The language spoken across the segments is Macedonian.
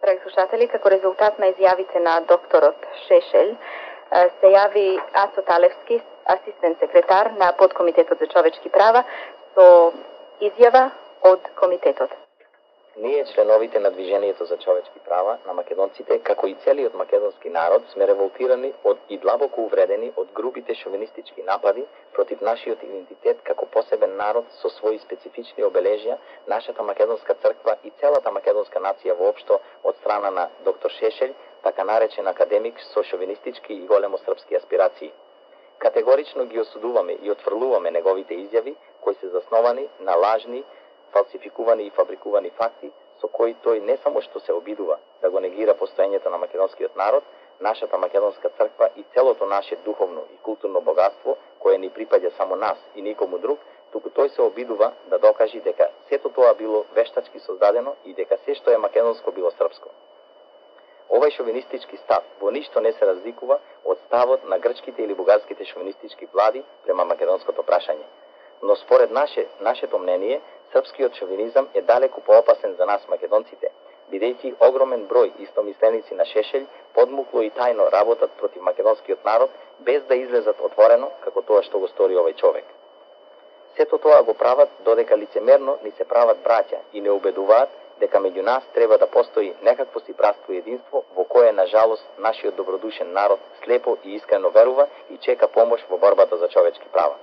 Драги слушатели, како резултат на изјавите на докторот Шешелј, се јави Ацо Талевски, асистент секретар на подкомитетот за човечки права, со изјава од комитетот. Ние, членовите на Движението за човечки права на македонците, како и целиот македонски народ, сме револтирани и длабоко увредени од грубите шовинистички напади против нашиот идентитет како посебен народ со своји специфични обележја, нашата македонска црква и целата македонска нација воопшто од страна на доктор Шешелј, така наречен академик со шовинистички и големо српски аспирации. Категорично ги осудуваме и отфрлуваме неговите изјави, кои се засновани на лажни, фалсификувани и фабрикувани факти, со кои тој не само што се обидува да го негира постоењето на македонскиот народ, нашата македонска црква и целото наше духовно и културно богатство, кое ни припаѓа само нас и никому друг, туку тој се обидува да докажи дека сето тоа било вештачки создадено и дека се што е македонско било српско. Овај шовинистички став во ништо не се разликува од ставот на грчките или бугарските шовинистички влади према македонското прашање. Но според нашето мнение, српскиот шовинизам е далеку поопасен за нас македонците, бидејќи огромен број истомисленици на Шешелј подмукло и тајно работат против македонскиот народ, без да излезат отворено, како тоа што го стори овој човек. Сето тоа го прават додека лицемерно ни се прават браќа и не убедуваат дека меѓу нас треба да постои некакво си братство и единство во кое, на жалост, нашиот добродушен народ слепо и искрено верува и чека помош во борбата за човечки права.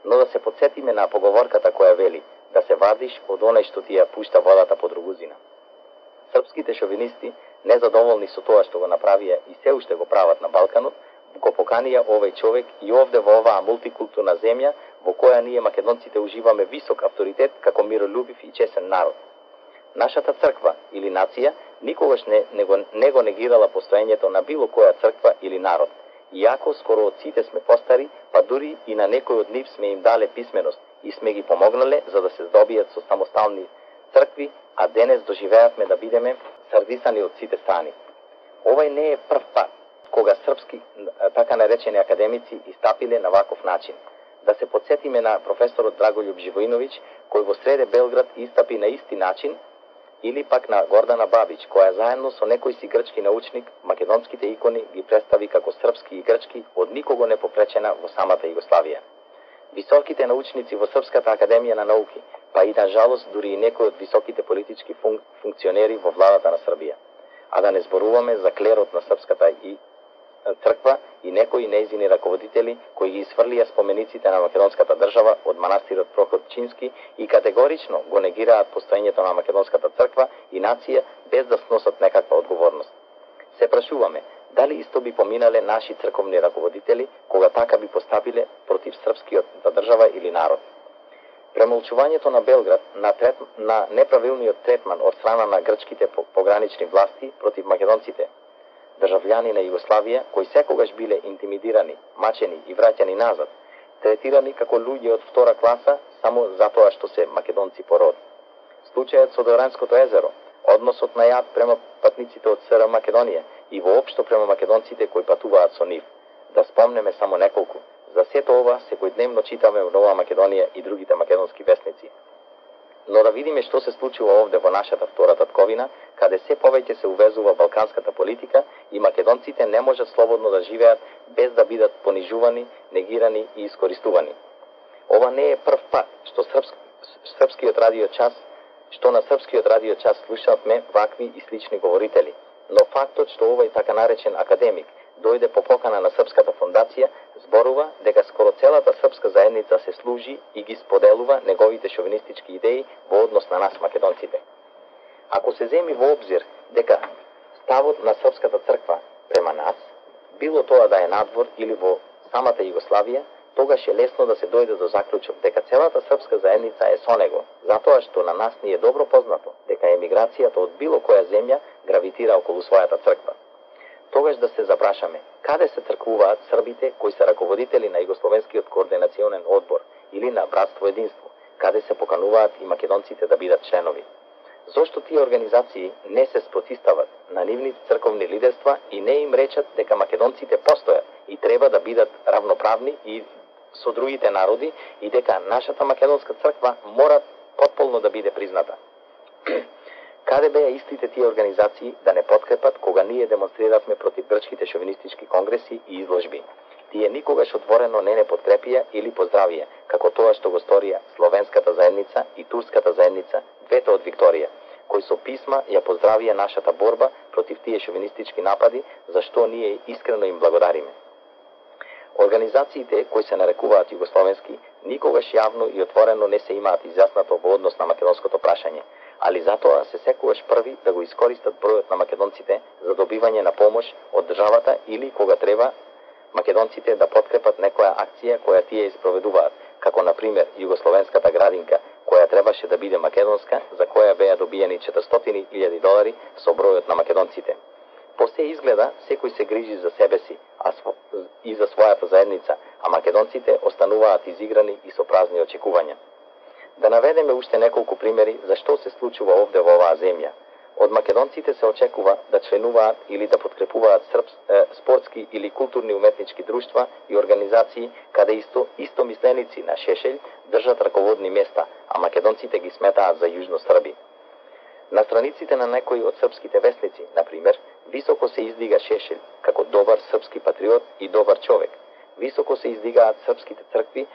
Но да се подсетиме на поговорката која вели да се вадиш од оној што ти ја пушта водата под ругузина. Српските шовинисти, незадоволни со тоа што го направија и се уште го прават на Балканот, го поканија овој човек и овде во оваа мултикултурна земја во која ние македонците уживаме висок авторитет како миролюбив и чесен народ. Нашата црква или нација никогаш не го негирала постоењето на било која црква или народ. Иако скоро од сите сме постари, па дури и на некој од нив сме им дале писменост и сме ги помогнале за да се здобијат со самостални цркви, а денес доживеавме да бидеме сардисани од сите страни. Овај не е прв пат кога српски така наречени академици истапиле на ваков начин. Да се подсетиме на професорот Драголјуб Живојиновиќ, кој во среде Белград истапи на исти начин, или пак на Гордана Бабич, која заедно со некој си грчки научник македонските икони ги представи како српски и грчки, од никого не попречена во самата Југославија. Високите научници во Српската академија на науки, па и на жалост дури и некои од високите политички функционери во владата на Србија. А да не зборуваме за клерот на Српската и црква и некои нејзини раководители кои ги исфрлија спомениците на македонската држава од манастирот Проход Чински и категорично го негираат постоењето на македонската црква и нација без да сносат некаква одговорност. Се прашуваме, дали исто би поминале наши црковни раководители кога така би постапиле против српскиот држава или народ? Премолчувањето на Белград на неправилниот третман од страна на грчките погранични власти против македонците, држављани на Југославија, кои секогаш биле интимидирани, мачени и враќани назад, третирани како луѓе од втора класа само затоа што се македонци по род. Случајот со Доранското езеро, односот на јад према патниците од СР Македонија и воопшто према македонците кои патуваат со нив. Да спомнеме само неколку. За сето ова секојдневно читаме во Нова Македонија и другите македонски весници. Но да видиме што се случува овде во нашата втора татковина, каде се повеќе се увезува балканската политика и македонците не можат слободно да живеат без да бидат понижувани, негирани и искористувани. Ова не е прв пат што на српскиот радио час слушавме вакви и слични говорители, но фактот што овој така наречен академик дојде по покана на Српската фондација зборува дека скоро целата српска заедница се служи и ги споделува неговите шовинистички идеи во однос на нас македонците. Ако се земи во обзир дека ставот на Српската црква према нас, било тоа да е надвор или во самата Југославија, тогаш е лесно да се дојде до заклучок дека целата српска заедница е со него, затоа што на нас ни е добро познато дека емиграцијата од било која земја гравитира околу својата црква. Тогаш да се запрашаме, каде се црквуваат србите кои се раководители на Југословенскиот координационен одбор или на Братство единство, каде се покануваат и македонците да бидат членови? Зошто тие организации не се спротистават на нивните црковни лидерства и не им речат дека македонците постојат и треба да бидат равноправни и со другите народи и дека нашата македонска црква мора потполно да биде призната? Каде беа истите тие организации да не подкрепат кога ние демонстриравме против грчките шовинистички конгреси и изложби? Тие никогаш отворено не подкрепија или поздравија, како тоа што го сторија словенската заедница и турската заедница, двете од Викторија, кои со писма ја поздравија нашата борба против тие шовинистички напади, за што ние искрено им благодариме. Организациите кои се нарекуваат југословенски никогаш јавно и отворено не се имаат изјаснато во однос на македонското прашање, али затоа се секогаш први да го искористат бројот на македонците за добивање на помош од државата или кога треба македонците да подкрепат некоја акција која тие испроведуваат, како на пример југословенската градинка, која требаше да биде македонска, за која беа добиени $400,000 со бројот на македонците. По се изгледа, секој се грижи за себе си и за својата заедница, а македонците остануваат изиграни и со празни очекувања. Да наведеме уште неколку примери за што се случува овде во оваа земја. Од македонците се очекува да членуваат или да подкрепуваат спортски или културни уметнички друштва и организации каде истомисленици на Шешелј држат раководни места, а македонците ги сметаат за јужно срби. На страниците на некои од српските весници, например, високо се издига Шешелј како добар српски патриот и добар човек. Високо се издигаат српските цркви,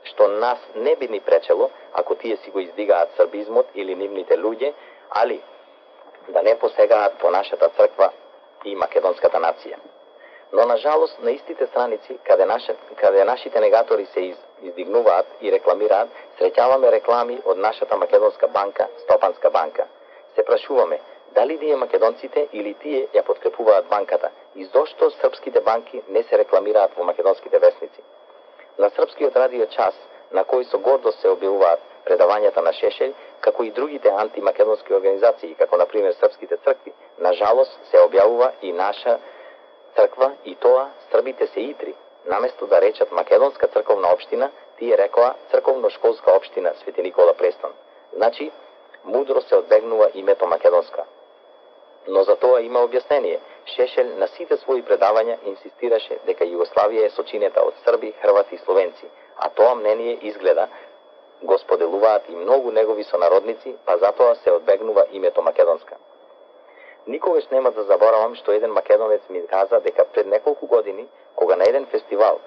што нас не би ни пречело ако тие си го издигаат србизмот или нивните луѓе, али да не посегаат по нашата црква и македонската нација. Но на жалост на истите страници каде нашите негатори се издигнуваат и рекламираат, среќаваме реклами од нашата македонска банка, Стопанска банка. Се прашуваме дали ние македонците или тие ја подкрепуваат банката и зошто српските банки не се рекламираат во македонските весници. На српскиот радио час, на кој со гордост се објавуваат предавањата на Шешелј, како и другите антимакедонски организации, како на пример српските цркви, на жалост се објавува и наша црква, и тоа србите се итри. Наместо да речат македонска црковна општина, тие рекоа црковно-школска општина Свети Никола Престон. Значи, мудро се одбегнува името македонска. Но за тоа има објаснение. Шешелј на сите своји предавања инсистираше дека Југославија е сочинета од срби, хрвати и словенци, а тоа мнение изгледа го споделуваат и многу негови сонародници, па затоа се одбегнува името македонска. Никогаш нема да заборавам што еден македонец ми каза дека пред неколку години, кога на еден фестивал,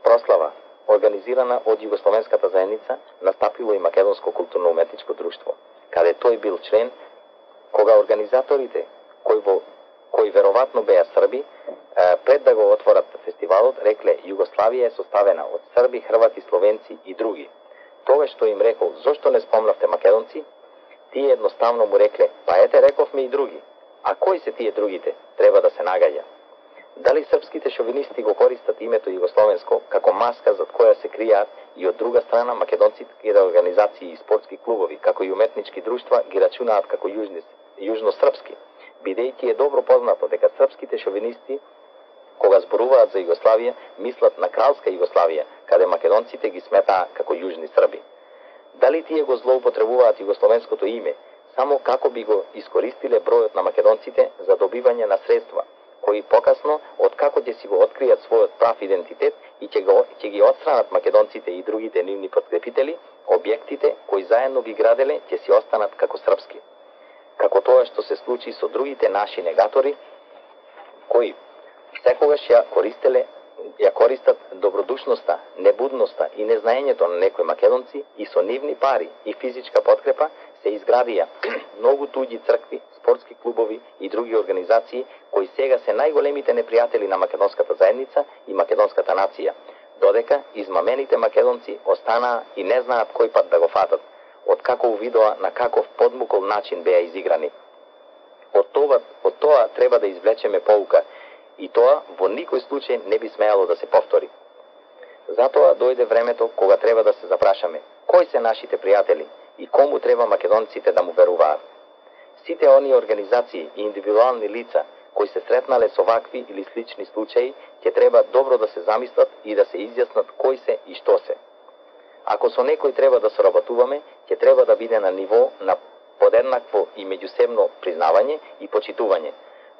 прослава, организирана од Југословенската заедница, настапило и Македонско културно-уметничко друштво, каде тој бил член, кога организаторите, кои веројатно беа срби, пред да го отворат фестивалот, рекле Југославија е составена од срби, хрвати, словенци и други. Тогаш што им рекол, зошто не спомнавте македонци? Тие едноставно му рекле, па ете рековме и други. А кои се тие другите? Треба да се нагаѓа. Дали српските шовинисти го користат името Југословенско како маска зад која се кријаат и од друга страна македонците организации и спортски клубови, како и уметнички друштва ги рачунаат како јужно-српски, бидејќи е добро познато дека српските шовинисти кога зборуваат за Југославија, мислат на кралска Југославија, каде македонците ги сметаа како јужни срби. Дали тие го злоупотребуваат југословенското име, само како би го искористиле бројот на македонците за добивање на средства, кои покасно, откако ќе си го откријат својот прав идентитет и ќе ги отстранат македонците и другите нивни подкрепители, објектите кои заедно ги граделе ќе си останат како српски. Како тоа што се случи со другите наши негатори, кои секогаш ја користат добродушноста, небудноста и незнаењето на некои македонци и со нивни пари и физичка подкрепа се изградија многу туѓи цркви, спортски клубови и други организации кои сега се најголемите непријатели на македонската заедница и македонската нација, додека измамените македонци останаа и не знаат кој пат да го фатат, откако увидоа на каков подмукол начин беа изиграни. Од тоа треба да извлечеме поука, и тоа во никој случај не би смеело да се повтори. Затоа дојде времето кога треба да се запрашаме кои се нашите пријатели и кому треба македонците да му веруваат. Сите оние организации и индивидуални лица кои се сретнале со вакви или слични случаи ќе треба добро да се замислат и да се изјаснат кои се и што се. Ако со некој треба да соработуваме, ќе треба да биде на ниво на подеднакво и меѓусебно признавање и почитување,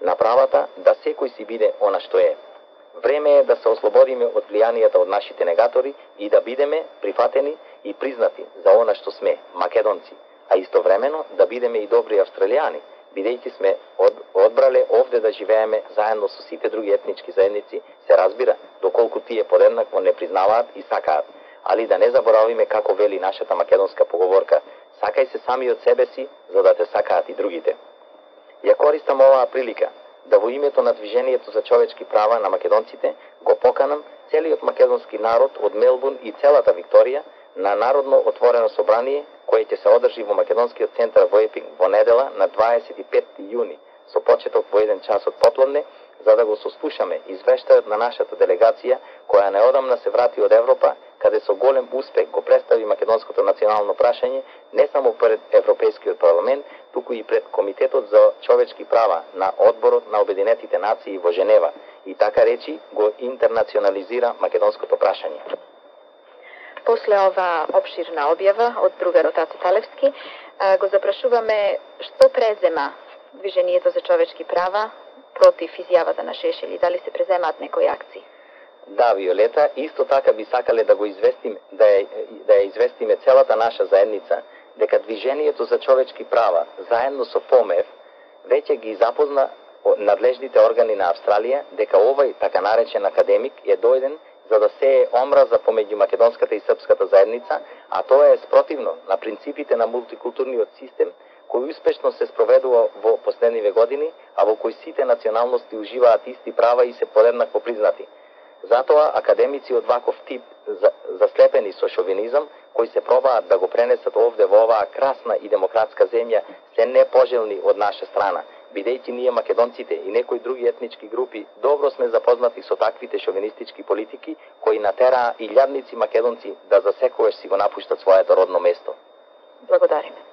на правата да секој си биде она што е. Време е да се ослободиме од влијанијата од нашите негатори и да бидеме прифатени и признати за она што сме, македонци, а истовремено да бидеме и добри австралијани, бидејќи сме одбрале овде да живееме заедно со сите други етнички заедници, се разбира, доколку тие подеднакво не признаваат и сакаат. Али да не заборавиме како вели нашата македонска поговорка: сакај се сами од себе си, за да те сакаат и другите. Ја користам оваа прилика да во името на Движението за човечки права на македонците го поканам целиот македонски народ од Мелбурн и целата Викторија на Народно отворено собрание кое ќе се одржи во Македонскиот центар во Епинг во недела на 25 јуни со почеток во 1 час од поплавне, за да го сослушаме извештајот на нашата делегација која неодамна се врати од Европа, каде со голем успех го представи македонското национално прашање не само пред Европскиот парламент, туку и пред Комитетот за човечки права на Одборот на Обединетите нации во Женева и така речи го интернационализира македонското прашање. После ова обширна објава од другарот Ацо Талевски, го запрашуваме што презема Движението за човечки права против изјавата на Шешел и дали се преземаат некои акции? Да, Виолета, исто така би сакале да го известиме, да ја известиме целата наша заедница, дека Движението за човечки права, заедно со ПОМЕФ, веќе ги запозна надлежните органи на Австралија дека овој така наречен академик е дојден за да сее омраза помеѓу македонската и српската заедница, а тоа е спротивно на принципите на мултикултурниот систем, кој успешно се спроведува во последниве години, а во кој сите националности уживаат исти права и се подеднакво признати. Затоа академици од ваков тип, заслепени со шовинизам, кои се пробаат да го пренесат овде во оваа красна и демократска земја, се непожелни од наша страна, бидејќи ние македонците и некои други етнички групи добро сме запознати со таквите шовинистички политики кои натераа илјадници македонци да за секогаш си го напуштат своето родно место. Благодариме.